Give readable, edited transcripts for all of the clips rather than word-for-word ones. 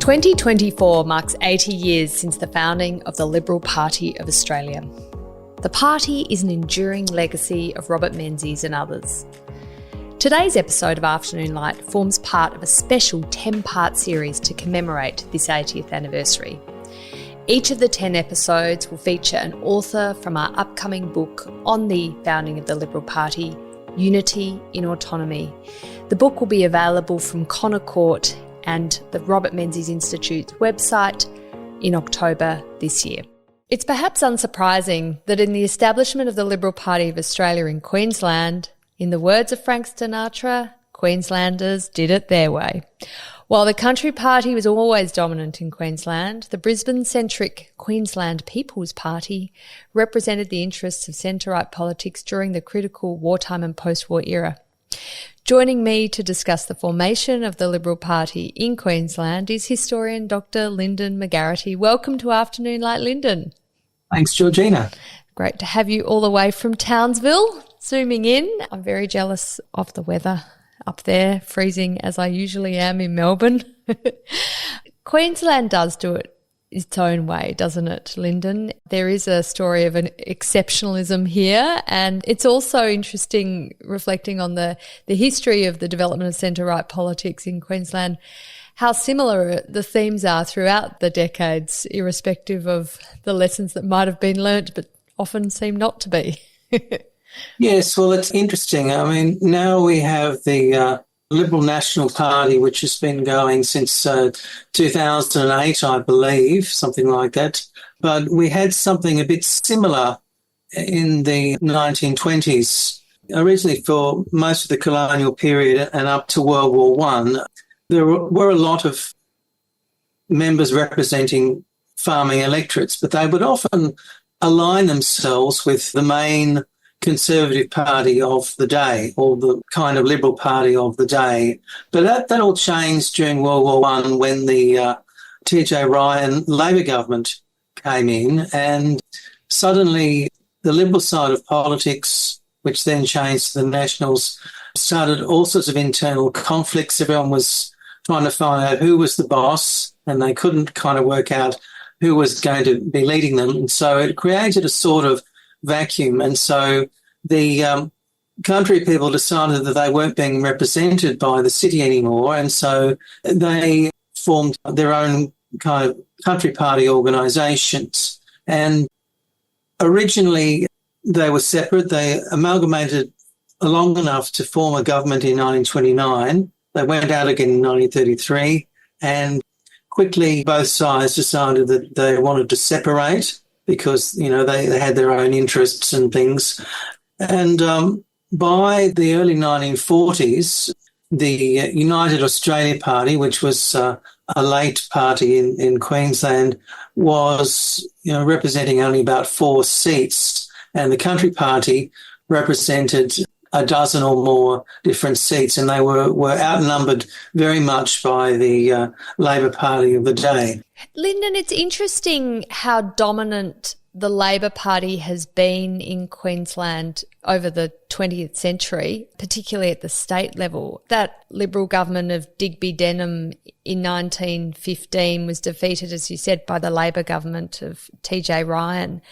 2024 marks 80 years since the founding of the Liberal Party of Australia. The party is an enduring legacy of Robert Menzies and others. Today's episode of Afternoon Light forms part of a special 10-part series to commemorate this 80th anniversary. Each of the 10 episodes will feature an author from our upcoming book on the founding of the Liberal Party, Unity in Autonomy. The book will be available from Connor Court and the Robert Menzies Institute's website in October this year. It's perhaps unsurprising that in the establishment of the Liberal Party of Australia in Queensland, in the words of Frank Sinatra, Queenslanders did it their way. While the Country Party was always dominant in Queensland, the Brisbane-centric Queensland People's Party represented the interests of centre-right politics during the critical wartime and post-war era. Joining me to discuss the formation of the Liberal Party in Queensland is historian Dr. Lyndon Megarrity. Welcome to Afternoon Light, Lyndon. Thanks, Georgina. Great to have you all the way from Townsville, zooming in. I'm very jealous of the weather up there, freezing as I usually am in Melbourne. Queensland does do it its own way, doesn't it, Lyndon? There is a story of an exceptionalism here, and it's also interesting reflecting on the history of the development of centre-right politics in Queensland, how similar the themes are throughout the decades, irrespective of the lessons that might have been learnt but often seem not to be. Yes, well, it's interesting. I mean, now we have the Liberal National Party, which has been going since 2008, I believe, something like that. But we had something a bit similar in the 1920s. Originally, for most of the colonial period and up to World War One, there were a lot of members representing farming electorates, but they would often align themselves with the main Conservative Party of the day, or the kind of Liberal Party of the day. But that all changed during World War One when the T.J. Ryan Labor government came in, and suddenly the Liberal side of politics, which then changed to the Nationals, started all sorts of internal conflicts. Everyone was trying to find out who was the boss, and they couldn't kind of work out who was going to be leading them. And so it created a sort of vacuum. And so the country people decided that they weren't being represented by the city anymore. And so they formed their own kind of country party organisations. And originally they were separate. They amalgamated long enough to form a government in 1929. They went out again in 1933. And quickly both sides decided that they wanted to separate, because, you know, they had their own interests and things. And by the early 1940s, the United Australia Party, which was a late party in Queensland, was, you know, representing only about 4 seats, and the Country Party represented a dozen or more different seats, and they were outnumbered very much by the Labor Party of the day. Lyndon, it's interesting how dominant the Labor Party has been in Queensland over the 20th century, particularly at the state level. That Liberal government of Digby Denham in 1915 was defeated, as you said, by the Labor government of T.J. Ryan.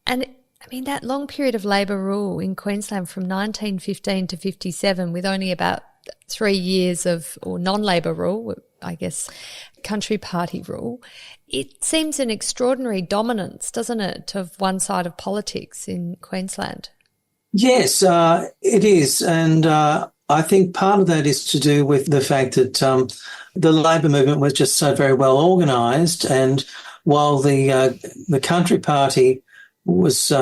And I mean, that long period of Labor rule in Queensland from 1915 to 57, with only about 3 years of, or non-Labor rule, I guess, Country Party rule, it seems an extraordinary dominance, doesn't it, of one side of politics in Queensland? Yes, it is. And I think part of that is to do with the fact that the Labor movement was just so very well organised. And while the Country Party was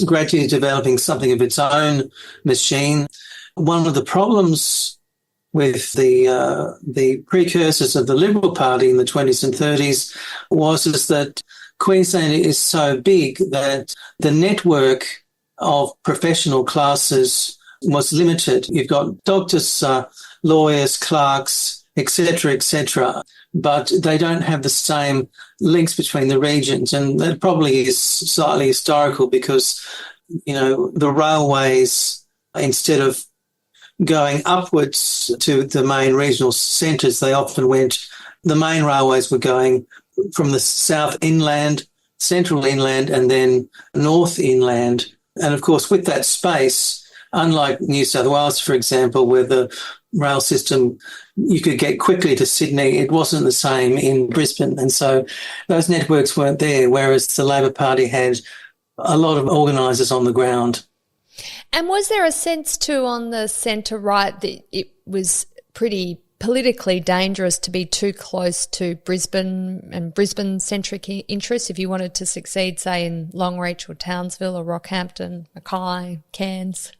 gradually developing something of its own machine, one of the problems with the precursors of the Liberal Party in the 20s and 30s was that Queensland is so big that the network of professional classes was limited. You've got doctors, lawyers, clerks, etc., but they don't have the same links between the regions. And that probably is slightly historical because, you know, the railways, instead of going upwards to the main regional centres, the main railways were going from the south inland, central inland, and then north inland. And of course, with that space, unlike New South Wales, for example, where the rail system, you could get quickly to Sydney, it wasn't the same in Brisbane. And so those networks weren't there, whereas the Labor Party had a lot of organisers on the ground. And was there a sense too on the centre-right that it was pretty politically dangerous to be too close to Brisbane and Brisbane-centric interests if you wanted to succeed, say, in Longreach or Townsville or Rockhampton, Mackay, Cairns?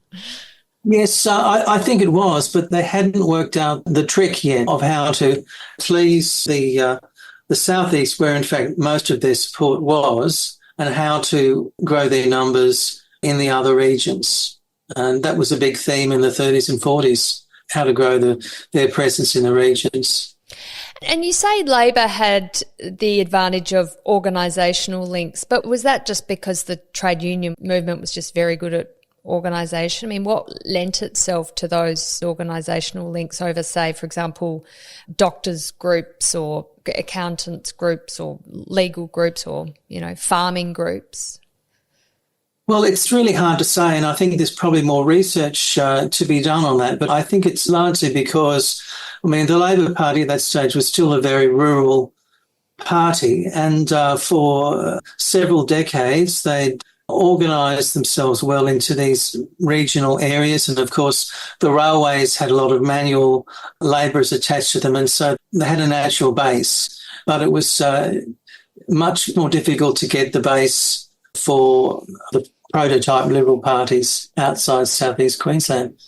Yes, I think it was, but they hadn't worked out the trick yet of how to please the southeast, where in fact most of their support was, and how to grow their numbers in the other regions. And that was a big theme in the 30s and 40s, how to grow their presence in the regions. And you say Labor had the advantage of organisational links, but was that just because the trade union movement was just very good at organisation? I mean, what lent itself to those organisational links over, say, for example, doctors' groups or accountants' groups or legal groups or, farming groups? Well, it's really hard to say, and I think there's probably more research to be done on that. But I think it's largely because, the Labor Party at that stage was still a very rural party, and for several decades they'd organised themselves well into these regional areas. And, of course, the railways had a lot of manual labourers attached to them, and so they had a natural base. But it was much more difficult to get the base for the prototype Liberal parties outside southeast Queensland.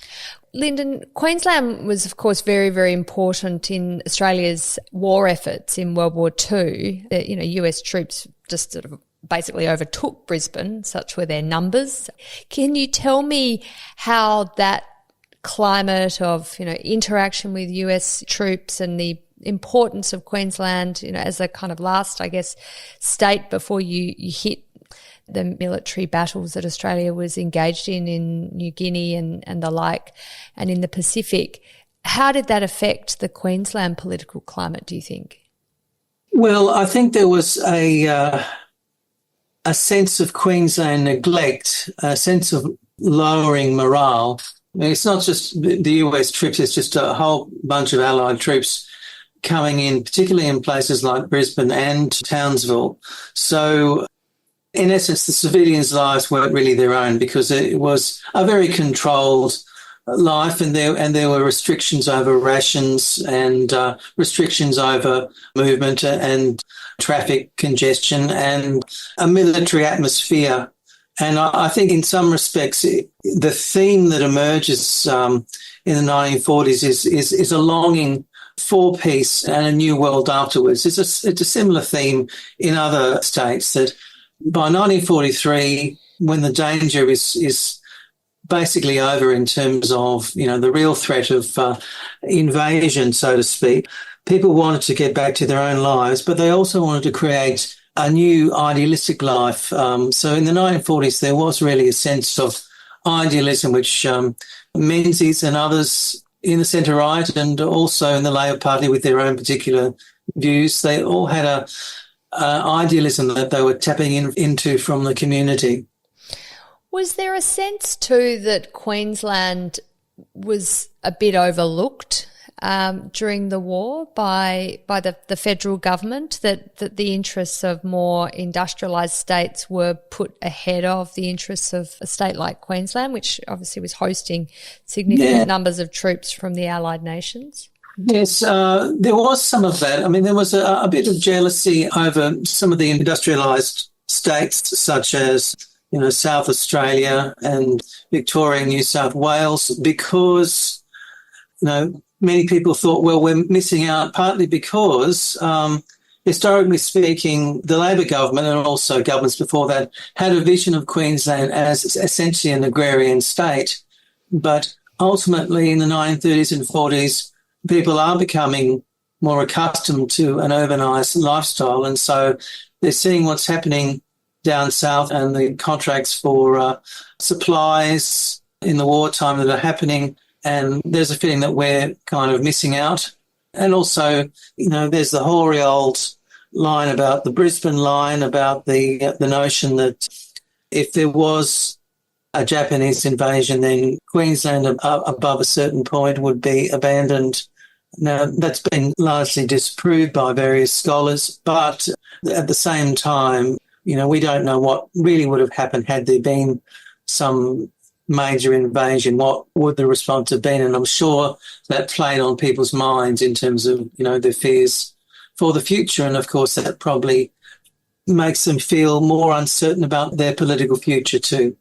Lyndon, Queensland was, of course, very, very important in Australia's war efforts in World War II. US troops just sort of basically overtook Brisbane, such were their numbers. Can you tell me how that climate of, interaction with US troops and the importance of Queensland, as a kind of last, state before you hit the military battles that Australia was engaged in New Guinea and the like, and in the Pacific. How did that affect the Queensland political climate, do you think? Well, I think there was a sense of Queensland neglect, a sense of lowering morale. It's not just the US troops, it's just a whole bunch of Allied troops coming in, particularly in places like Brisbane and Townsville. So in essence, the civilians' lives weren't really their own because it was a very controlled life, and there were restrictions over rations and restrictions over movement and traffic congestion and a military atmosphere. And I think in some respects, the theme that emerges in the 1940s is a longing for peace and a new world afterwards. It's a similar theme in other states that by 1943, when the danger is basically over in terms of, the real threat of invasion, so to speak, people wanted to get back to their own lives, but they also wanted to create a new idealistic life. So in the 1940s, there was really a sense of idealism, which Menzies and others in the centre-right and also in the Labor Party with their own particular views, they all had a idealism that they were tapping into from the community. Was there a sense too that Queensland was a bit overlooked during the war by the federal government, that the interests of more industrialised states were put ahead of the interests of a state like Queensland, which obviously was hosting significant numbers of troops from the Allied nations? Yes, there was some of that. There was a bit of jealousy over some of the industrialised states, such as, South Australia and Victoria and New South Wales, because, many people thought, well, we're missing out, partly because, historically speaking, the Labor government and also governments before that had a vision of Queensland as essentially an agrarian state. But ultimately, in the 1930s and 40s, people are becoming more accustomed to an urbanised lifestyle, and so they're seeing what's happening down south and the contracts for supplies in the wartime that are happening, And there's a feeling that we're kind of missing out. And also, there's the hoary old line about the Brisbane line, about the notion that if there was a Japanese invasion, then Queensland above a certain point would be abandoned. Now, that's been largely disproved by various scholars, but at the same time, we don't know what really would have happened had there been some major invasion. What would the response have been? And I'm sure that played on people's minds in terms of, their fears for the future. And, of course, that probably makes them feel more uncertain about their political future too.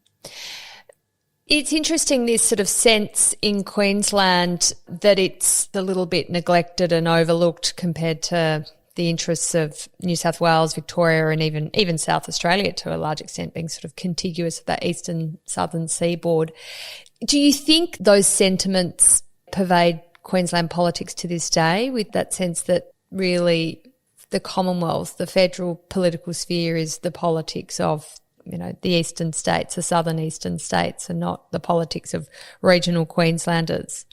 It's interesting, this sort of sense in Queensland that it's a little bit neglected and overlooked compared to the interests of New South Wales, Victoria and even South Australia to a large extent, being sort of contiguous with that eastern southern seaboard. Do you think those sentiments pervade Queensland politics to this day, with that sense that really the Commonwealth, the federal political sphere, is the politics of the eastern states, the southern eastern states, and not the politics of regional Queenslanders?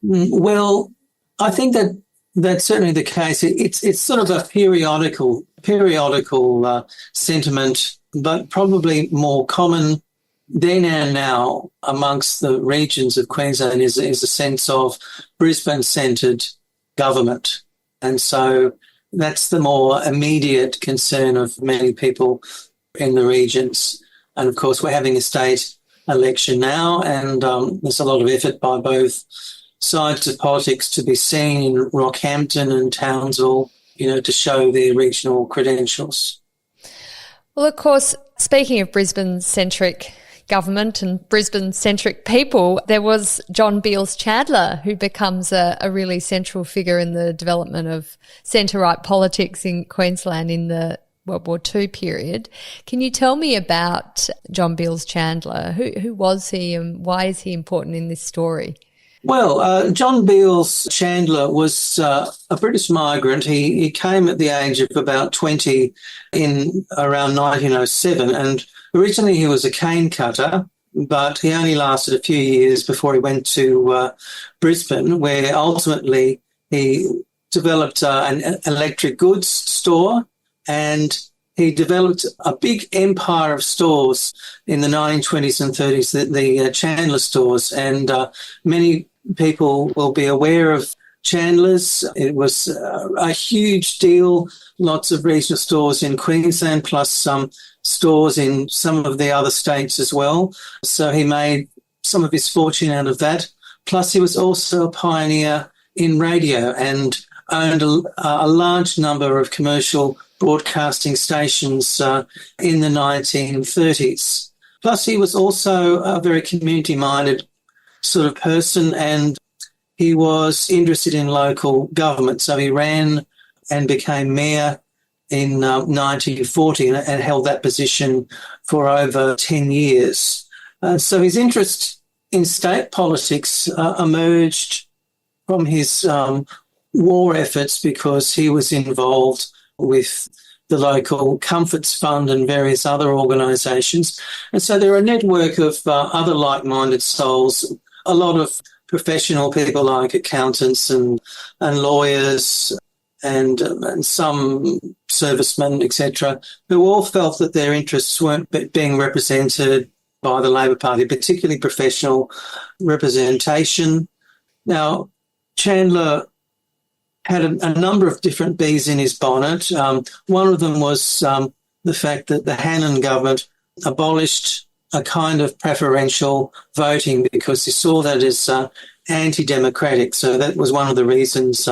Well, I think that that's certainly the case. It's sort of a periodical sentiment, but probably more common then and now amongst the regions of Queensland is a sense of Brisbane-centred government. And so that's the more immediate concern of many people in the regions. And, of course, we're having a state election now, and there's a lot of effort by both sides of politics to be seen in Rockhampton and Townsville, to show their regional credentials. Well, of course, speaking of Brisbane-centric government and Brisbane-centric people, there was John Beales Chandler, who becomes a really central figure in the development of centre-right politics in Queensland in the World War II period. Can you tell me about John Beales Chandler? Who was he and why is he important in this story? Well, John Beales Chandler was a British migrant. He came at the age of about 20 in around 1907, and originally he was a cane cutter, but he only lasted a few years before he went to Brisbane, where ultimately he developed an electric goods store, and he developed a big empire of stores in the 1920s and 30s, the Chandler stores, and many people will be aware of Chandler's. It was a huge deal, lots of regional stores in Queensland, plus some stores in some of the other states as well. So he made some of his fortune out of that. Plus he was also a pioneer in radio and owned a large number of commercial broadcasting stations in the 1930s. Plus he was also a very community-minded sort of person, and he was interested in local government. So he ran and became mayor in 1940 and held that position for over 10 years. So his interest in state politics emerged from his war efforts, because he was involved with the local Comforts Fund and various other organisations. And so there are a network of other like-minded souls, a lot of professional people like accountants and lawyers and some servicemen, etc., who all felt that their interests weren't being represented by the Labor Party, particularly professional representation. Now, Chandler had a number of different bees in his bonnet. One of them was the fact that the Hannon government abolished a kind of preferential voting because he saw that as anti-democratic. So that was one of the reasons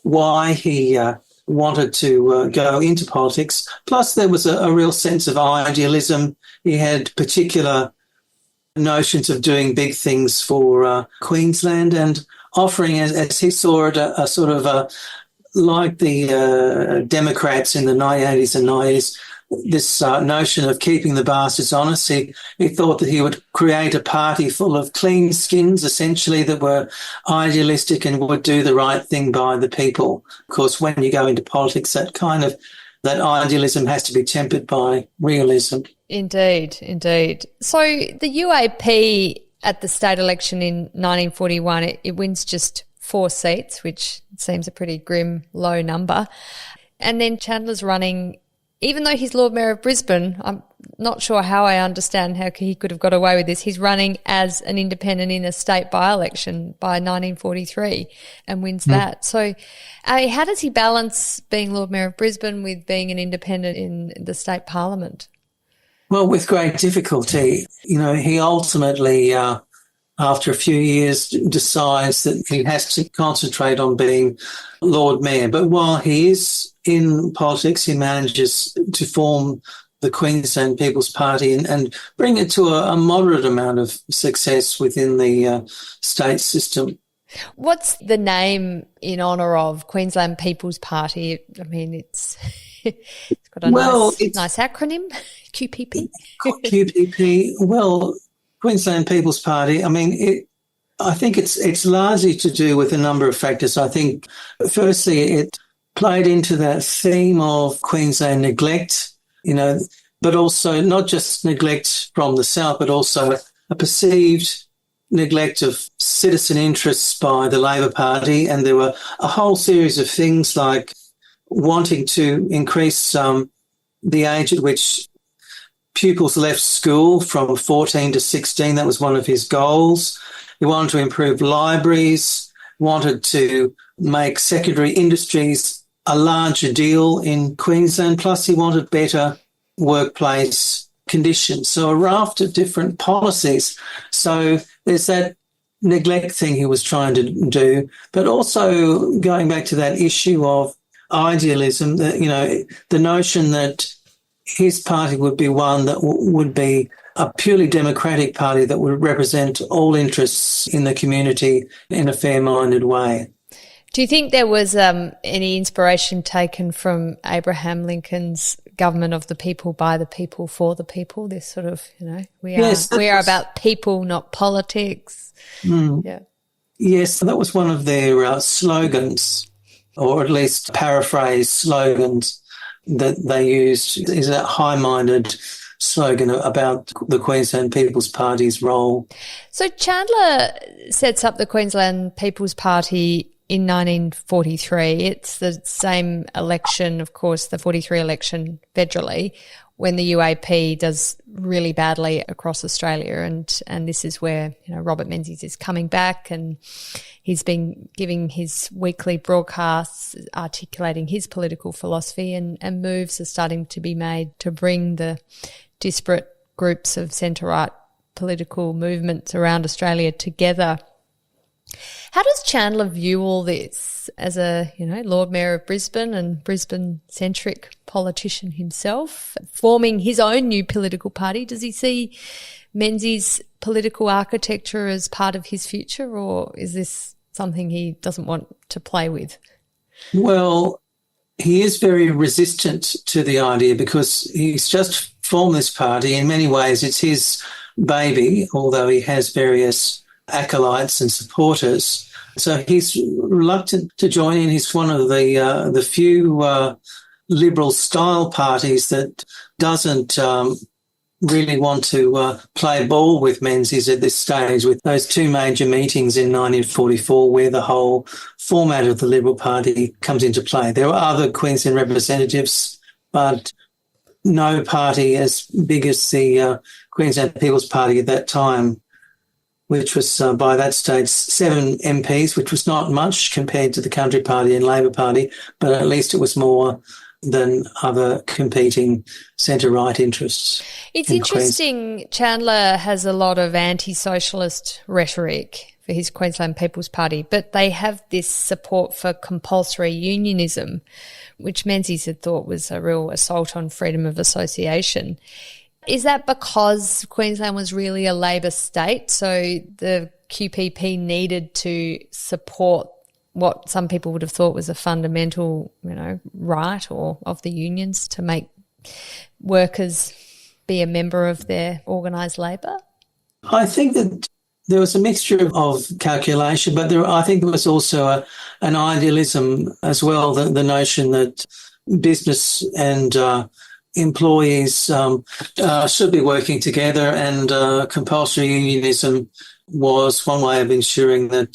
why he wanted to go into politics. Plus, there was a real sense of idealism. He had particular notions of doing big things for Queensland and offering, as he saw it, a sort of like the Democrats in the 1980s and 90s, this notion of keeping the bastards honest. He thought that he would create a party full of clean skins, essentially, that were idealistic and would do the right thing by the people. Of course, when you go into politics, that idealism has to be tempered by realism. Indeed. So the UAP at the state election in 1941, it wins just 4 seats, which seems a pretty grim, low number. And then Chandler's running, even though he's Lord Mayor of Brisbane, I'm not sure how I understand how he could have got away with this. He's running as an independent in a state by-election by 1943 and wins that. So how does he balance being Lord Mayor of Brisbane with being an independent in the state parliament? Well, with great difficulty. He ultimately, after a few years, decides that he has to concentrate on being Lord Mayor. But while he is in politics, he manages to form the Queensland People's Party and bring it to a moderate amount of success within the state system. What's the name in honour of Queensland People's Party? I mean, it's got a nice acronym, QPP. QPP. Well, Queensland People's Party. I mean, I think it's largely to do with a number of factors. I think, firstly, it played into that theme of Queensland neglect, but also not just neglect from the south, but also a perceived neglect of citizen interests by the Labor Party. And there were a whole series of things like wanting to increase the age at which pupils left school from 14 to 16. That was one of his goals. He wanted to improve libraries, wanted to make secondary industries a larger deal in Queensland, plus he wanted better workplace conditions. So a raft of different policies. So there's that neglect thing he was trying to do, but also going back to that issue of idealism, that, the notion that his party would be one that would be a purely democratic party that would represent all interests in the community in a fair-minded way. Do you think there was any inspiration taken from Abraham Lincoln's government of the people, by the people, for the people? This sort of, we are about people, not politics. Yeah. Yes, that was one of their slogans, or at least paraphrased slogans that they used, is that high-minded slogan about the Queensland People's Party's role. So Chandler sets up the Queensland People's Party in 1943. It's the same election, of course, the 43 election federally, when the UAP does really badly across Australia. And this is where, Robert Menzies is coming back, and he's been giving his weekly broadcasts, articulating his political philosophy, and moves are starting to be made to bring the disparate groups of centre-right political movements around Australia together. How does Chandler view all this as a, Lord Mayor of Brisbane and Brisbane-centric politician himself, forming his own new political party? Does he see Menzies' political architecture as part of his future, or is this something he doesn't want to play with? Well, he is very resistant to the idea because he's just formed this party. In many ways, it's his baby, although he has various acolytes and supporters. So he's reluctant to join in. He's one of the few Liberal-style parties that doesn't really want to play ball with Menzies at this stage, with those 2 major meetings in 1944 where the whole format of the Liberal Party comes into play. There were other Queensland representatives, but no party as big as the Queensland People's Party at that time, which was by that stage 7 MPs, which was not much compared to the Country Party and Labor Party, but at least it was more than other competing centre-right interests. It's interesting, Chandler has a lot of anti-socialist rhetoric for his Queensland People's Party, but they have this support for compulsory unionism, which Menzies had thought was a real assault on freedom of association. Is that because Queensland was really a Labor state, so the QPP needed to support what some people would have thought was a fundamental, right or of the unions to make workers be a member of their organised labour? I think that there was a mixture of calculation, but I think there was also an idealism as well, the notion that business and employees should be working together, and compulsory unionism was one way of ensuring that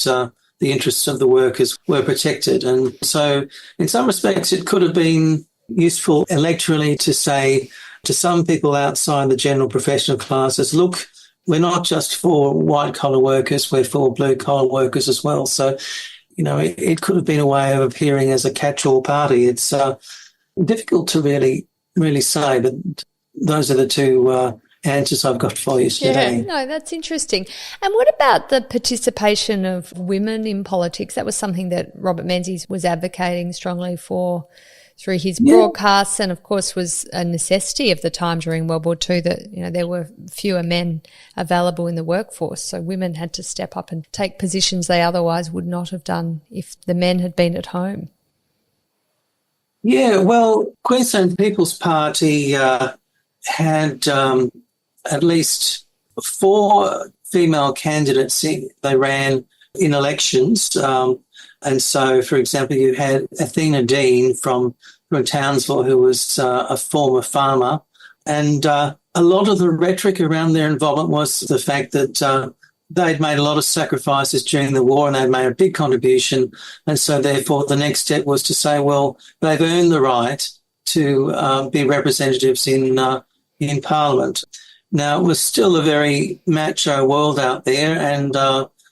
the interests of the workers were protected. And so in some respects it could have been useful electorally to say to some people outside the general professional classes, look, we're not just for white-collar workers, we're for blue-collar workers as well. So, it could have been a way of appearing as a catch-all party. It's difficult to really say, but those are the two answers I've got for you today. Yeah, no, that's interesting. And what about the participation of women in politics? That was something that Robert Menzies was advocating strongly for through his broadcasts, and of course was a necessity of the time during World War II that, there were fewer men available in the workforce. So women had to step up and take positions they otherwise would not have done if the men had been at home. Yeah, well, Queensland People's Party had at least 4 female candidates they ran in elections. And so, for example, you had Athena Dean from Townsville, who was a former farmer. And a lot of the rhetoric around their involvement was the fact that they'd made a lot of sacrifices during the war and they'd made a big contribution. And so, therefore, the next step was to say, well, they've earned the right to be representatives in Parliament. Now, it was still a very macho world out there, and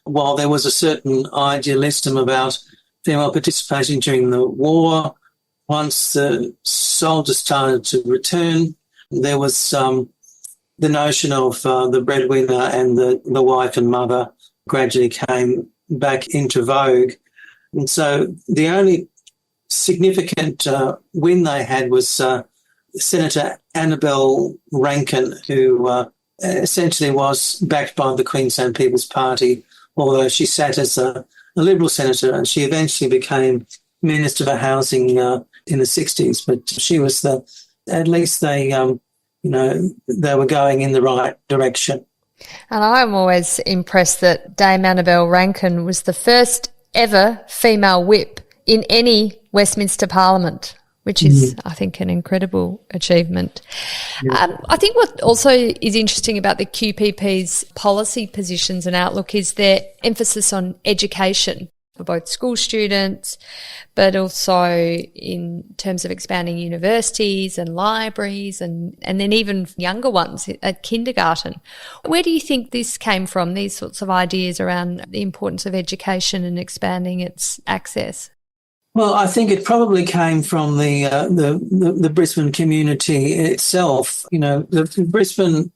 while there was a certain idealism about female participation during the war, once the soldiers started to return, there was the notion of the breadwinner and the wife and mother gradually came back into vogue. And so the only significant win they had was Senator Annabel Rankin, who essentially was backed by the Queensland People's Party, although she sat as a Liberal senator, and she eventually became Minister for Housing in the 60s. But she was at least they were going in the right direction. And I'm always impressed that Dame Annabel Rankin was the first ever female whip in any Westminster Parliament, which is, I think, an incredible achievement. Yeah. I think what also is interesting about the QPP's policy positions and outlook is their emphasis on education for both school students, but also in terms of expanding universities and libraries and then even younger ones at kindergarten. Where do you think this came from, these sorts of ideas around the importance of education and expanding its access? Well, I think it probably came from the Brisbane community itself. The Brisbane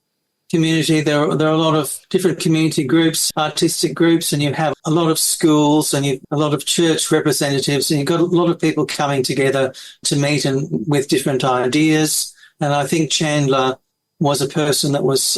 community, there are a lot of different community groups, artistic groups, and you have a lot of schools and a lot of church representatives, and you've got a lot of people coming together to meet and with different ideas. And I think Chandler was a person that was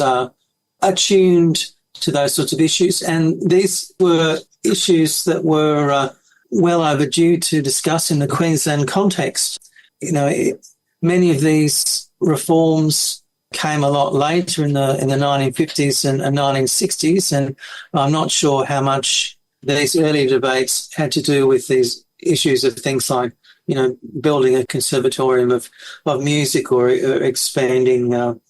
attuned to those sorts of issues. And these were issues that were well overdue to discuss in the Queensland context. Many of these reforms came a lot later in the 1950s and 1960s, and I'm not sure how much these early debates had to do with these issues of things like, building a conservatorium of music or expanding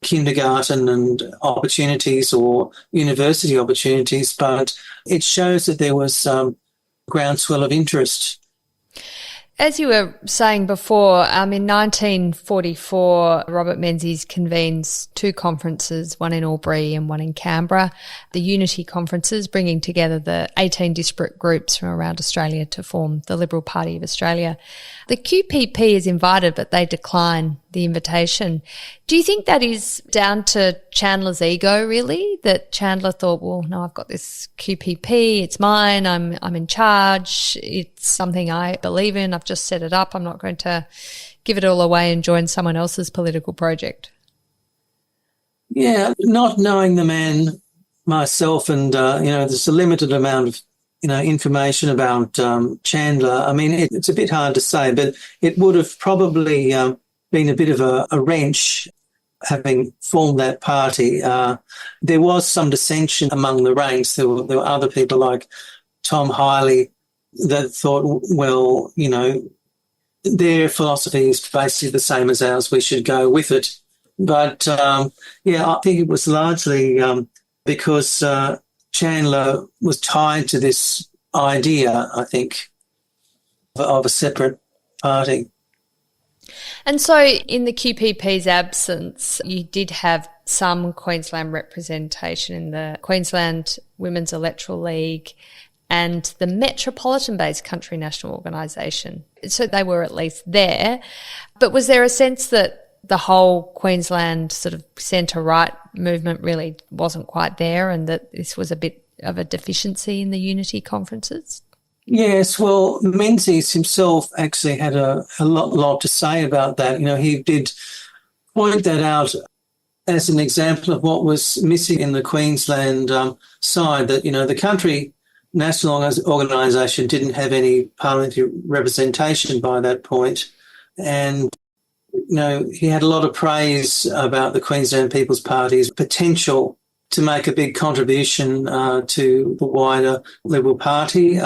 kindergarten and opportunities or university opportunities, but it shows that there was groundswell of interest. As you were saying before, in 1944, Robert Menzies convenes 2 conferences, one in Albury and one in Canberra, the Unity Conferences, bringing together the 18 disparate groups from around Australia to form the Liberal Party of Australia. The QPP is invited, but they decline the invitation. Do you think that is down to Chandler's ego, really? That Chandler thought, well, no, I've got this QPP, it's mine, I'm in charge, it's something I believe in, I've just set it up, I'm not going to give it all away and join someone else's political project? Yeah, not knowing the man myself, and, there's a limited amount of information about Chandler. I mean, it's a bit hard to say, but it would have probably been a bit of a wrench having formed that party. There was some dissension among the ranks. There were other people like Tom Hiley that thought, well, their philosophy is basically the same as ours. We should go with it. But, I think it was largely because Chandler was tied to this idea, I think, of a separate party. And so in the QPP's absence, you did have some Queensland representation in the Queensland Women's Electoral League and the Metropolitan-based Country National Organisation. So they were at least there. But was there a sense that the whole Queensland sort of centre-right movement really wasn't quite there and that this was a bit of a deficiency in the unity conferences? Yes, well, Menzies himself actually had a lot to say about that. He did point that out as an example of what was missing in the Queensland side, that, the Country National Organisation didn't have any parliamentary representation by that point. And, he had a lot of praise about the Queensland People's Party's potential to make a big contribution to the wider Liberal Party.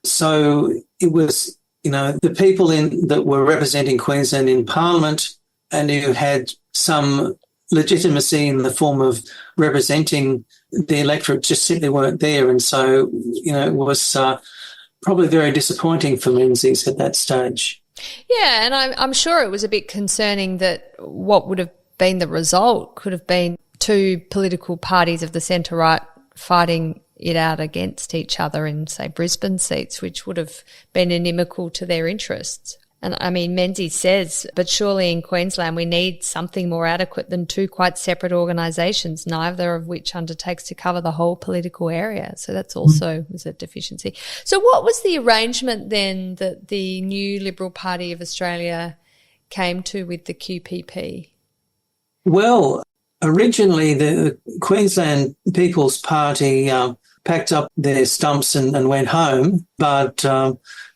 So it was, the people that were representing Queensland in Parliament and who had some legitimacy in the form of representing the electorate just simply weren't there. And so, it was probably very disappointing for Menzies at that stage. Yeah, and I'm sure it was a bit concerning that what would have been the result could have been two political parties of the centre-right fighting it out against each other in, say, Brisbane seats, which would have been inimical to their interests. And, Menzies says, but surely in Queensland we need something more adequate than two quite separate organisations, neither of which undertakes to cover the whole political area. So that's also was a deficiency. So what was the arrangement then that the new Liberal Party of Australia came to with the QPP? Well, originally the Queensland People's Party packed up their stumps and went home, but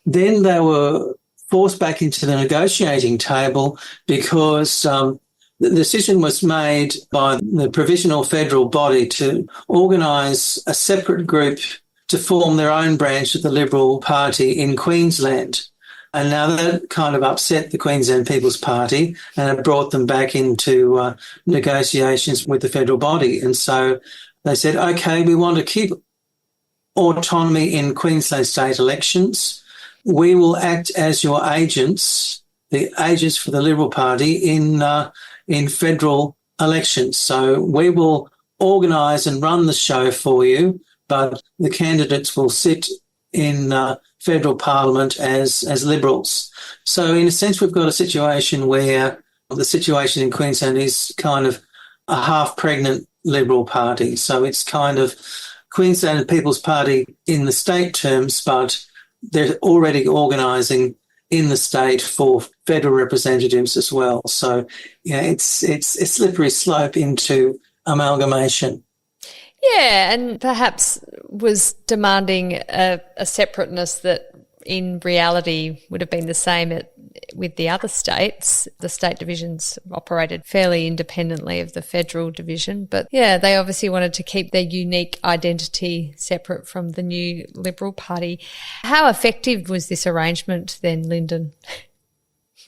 then they were forced back into the negotiating table because the decision was made by the provisional federal body to organise a separate group to form their own branch of the Liberal Party in Queensland. And now that kind of upset the Queensland People's Party and it brought them back into negotiations with the federal body. And so they said, OK, we want to keep autonomy in Queensland state elections. We will act as your agents, the agents for the Liberal Party in federal elections. So we will organise and run the show for you, but the candidates will sit in federal parliament as Liberals. So in a sense, we've got a situation where the situation in Queensland is kind of a half-pregnant Liberal Party. So it's kind of Queensland People's Party in the state terms, but they're already organising in the state for federal representatives as well. So, it's a slippery slope into amalgamation. Yeah, and perhaps was demanding a separateness that in reality would have been the same with the other states. The state divisions operated fairly independently of the federal division, but yeah, they obviously wanted to keep their unique identity separate from the new Liberal Party. How effective was this arrangement then, Lyndon?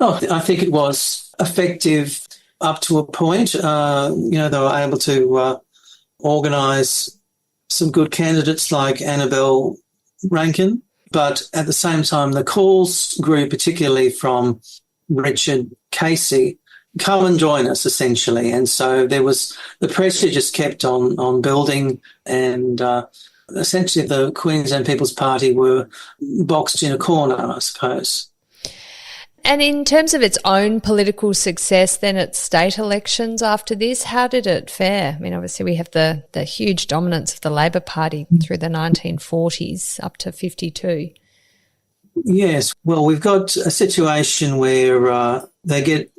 Oh, I think it was effective up to a point. They were able to organise some good candidates like Annabelle Rankin, but at the same time, the calls grew particularly from Richard Casey, come and join us, essentially. And so there was the pressure just kept on building, and essentially the Queensland People's Party were boxed in a corner, I suppose. And in terms of its own political success then at state elections after this, how did it fare? Obviously we have the huge dominance of the Labor Party through the 1940s up to 52. Yes, well, we've got a situation where they get,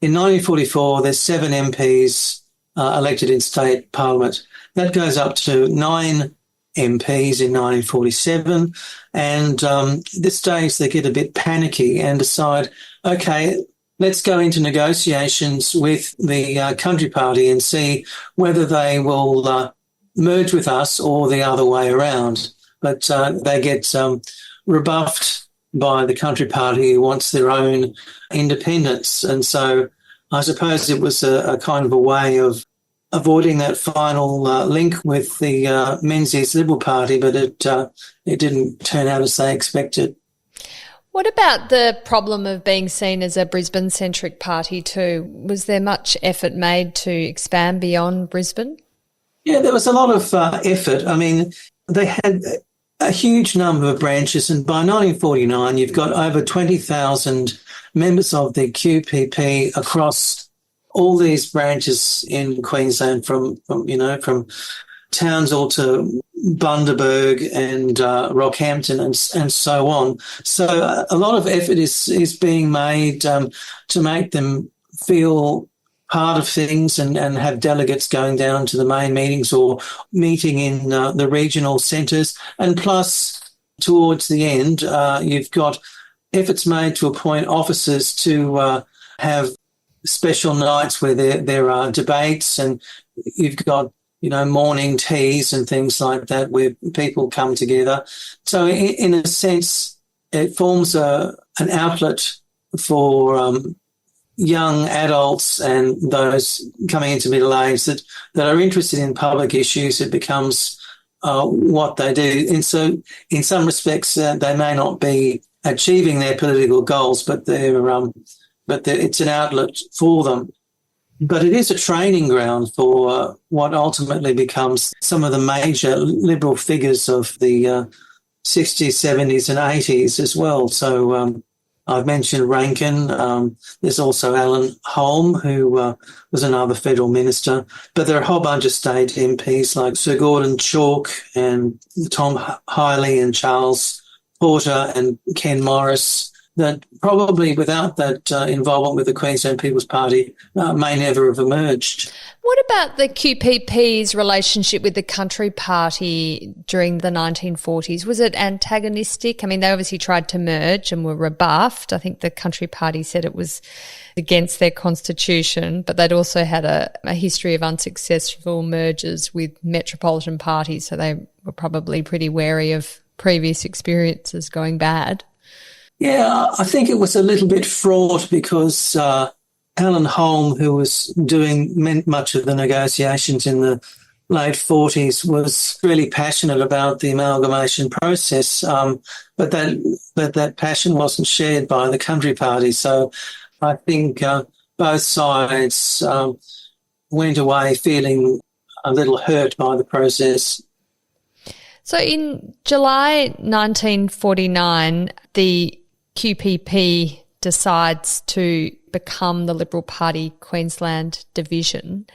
in 1944, there's 7 MPs elected in state parliament. That goes up to 9 MPs in 1947, and at this stage they get a bit panicky and decide, okay, let's go into negotiations with the Country Party and see whether they will merge with us or the other way around. But they get rebuffed by the Country Party, who wants their own independence. And so I suppose it was a kind of a way of avoiding that final link with the Menzies Liberal Party, but it didn't turn out as they expected. What about the problem of being seen as a Brisbane-centric party too? Was there much effort made to expand beyond Brisbane? Yeah, there was a lot of effort. I mean, they had a huge number of branches, and by 1949 you've got over 20,000 members of the QPP across all these branches in Queensland, from Townsville to Bundaberg and Rockhampton and so on. So a lot of effort is being made to make them feel part of things and have delegates going down to the main meetings or meeting in the regional centres. And plus, towards the end, you've got efforts made to appoint officers to have special nights where there are debates, and you've got morning teas and things like that where people come together. So in a sense, it forms an outlet for young adults and those coming into middle age that are interested in public issues. It becomes what they do. And so in some respects, they may not be achieving their political goals, but it's an outlet for them. But it is a training ground for what ultimately becomes some of the major Liberal figures of the 60s, 70s and 80s as well. So I've mentioned Rankin. There's also Alan Holm, who was another federal minister. But there are a whole bunch of state MPs like Sir Gordon Chalk and Tom Hiley and Charles Porter and Ken Morris, that probably without that involvement with the Queensland People's Party may never have emerged. What about the QPP's relationship with the Country Party during the 1940s? Was it antagonistic? I mean, they obviously tried to merge and were rebuffed. I think the Country Party said it was against their constitution, but they'd also had a history of unsuccessful mergers with metropolitan parties, so they were probably pretty wary of previous experiences going bad. Yeah, I think it was a little bit fraught because Alan Holm, who was doing much of the negotiations in the late 40s, was really passionate about the amalgamation process, but that passion wasn't shared by the Country Party. So I think both sides went away feeling a little hurt by the process. So in July 1949, the QPP decides to become the Liberal Party Queensland division.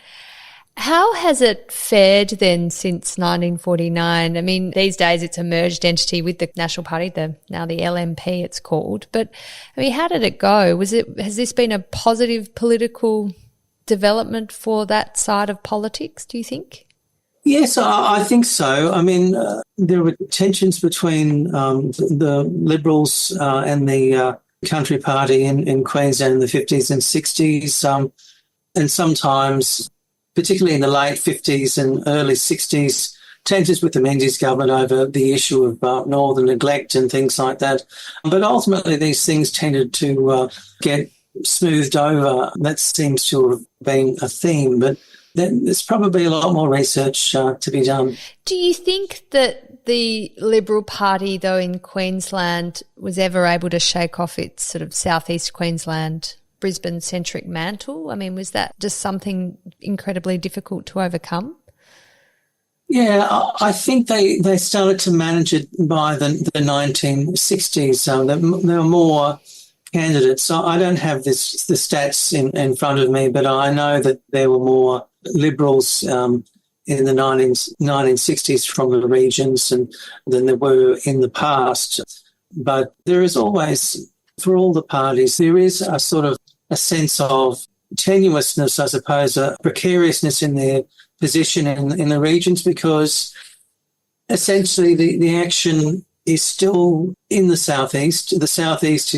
How has it fared then since 1949? I mean, these days it's a merged entity with the National Party, now the LNP it's called. But I mean, how did it go? Has this been a positive political development for that side of politics, do you think? Yes, I think so. I mean, there were tensions between the Liberals and the Country Party in Queensland in the 50s and 60s, and sometimes, particularly in the late 50s and early 60s, tensions with the Menzies government over the issue of northern neglect and things like that. But ultimately, these things tended to get smoothed over. That seems to have been a theme, but there's probably a lot more research to be done. Do you think that the Liberal Party, though, in Queensland was ever able to shake off its sort of southeast Queensland, Brisbane-centric mantle? I mean, was that just something incredibly difficult to overcome? Yeah, I think they started to manage it by the 1960s. So there were more candidates. So I don't have the stats in front of me, but I know that there were more Liberals in the 1960s from the regions than there were in the past. But there is always, for all the parties, there is a sort of a sense of tenuousness, I suppose, a precariousness in their position in the regions, because essentially the action is still in the southeast. The southeast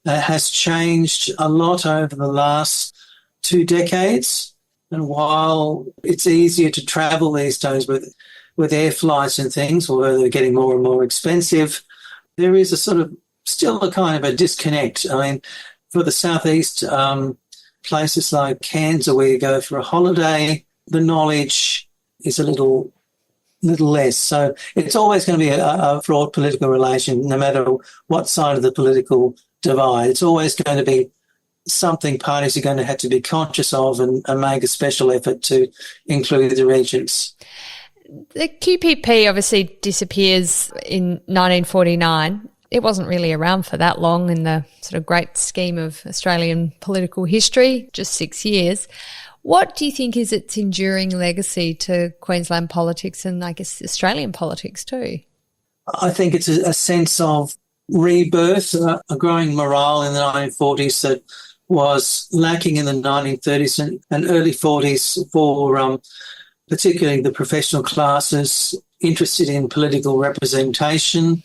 has changed a lot over the last 2 decades. And while it's easier to travel these days with air flights and things, although they're getting more and more expensive, there is a sort of still a kind of a disconnect. I mean, for the southeast, places like Cairns, where you go for a holiday, the knowledge is a little less. So it's always going to be a fraught political relation, no matter what side of the political divide. It's always going to be something parties are going to have to be conscious of and make a special effort to include the regions. The QPP obviously disappears in 1949. It wasn't really around for that long in the sort of great scheme of Australian political history, just 6 years. What do you think is its enduring legacy to Queensland politics and I guess Australian politics too? I think it's a sense of rebirth, a growing morale in the 1940s that was lacking in the 1930s and early 40s for particularly the professional classes interested in political representation.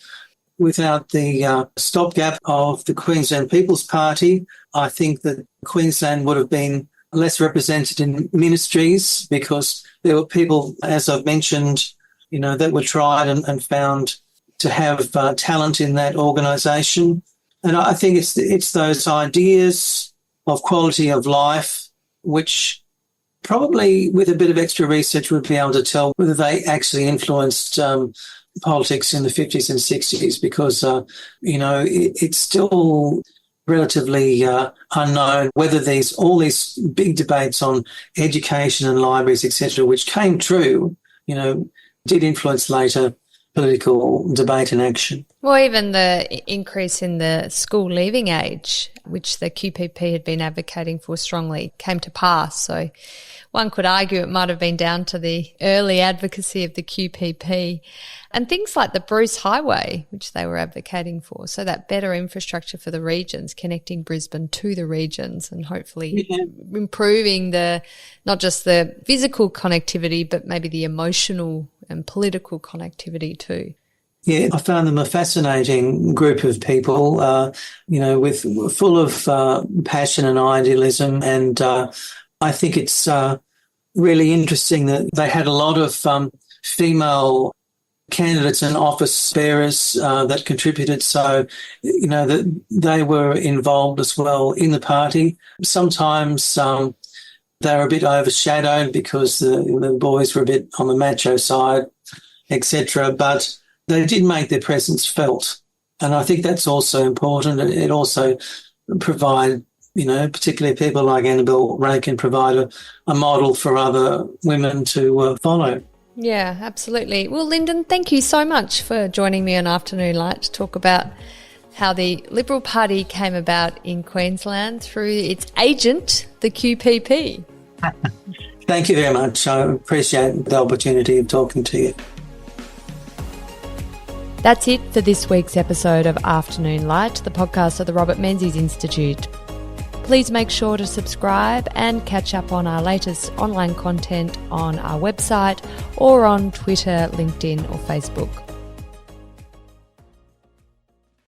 Without the stopgap of the Queensland People's Party, I think that Queensland would have been less represented in ministries because there were people, as I've mentioned, that were tried and found to have talent in that organisation. And I think it's those ideas of quality of life which probably with a bit of extra research would be able to tell whether they actually influenced politics in the 50s and 60s because, it's still relatively unknown whether all these big debates on education and libraries, etc., which came true, did influence later political debate and action. Well, even the increase in the school leaving age, which the QPP had been advocating for strongly, came to pass. So one could argue it might have been down to the early advocacy of the QPP and things like the Bruce Highway, which they were advocating for. So that better infrastructure for the regions, connecting Brisbane to the regions and hopefully improving not just the physical connectivity, but maybe the emotional and political connectivity too. Yeah, I found them a fascinating group of people, with full of passion and idealism. And I think it's really interesting that they had a lot of female candidates and office bearers that contributed. So, that they were involved as well in the party. Sometimes they were a bit overshadowed because the boys were a bit on the macho side, etc. But they did make their presence felt. And I think that's also important. It also provided, particularly people like Annabelle Ray can provide a model for other women to follow. Yeah, absolutely. Well, Lyndon, thank you so much for joining me on Afternoon Light to talk about how the Liberal Party came about in Queensland through its agent, the QPP. Thank you very much. I appreciate the opportunity of talking to you. That's it for this week's episode of Afternoon Light, the podcast of the Robert Menzies Institute. Please make sure to subscribe and catch up on our latest online content on our website or on Twitter, LinkedIn or Facebook.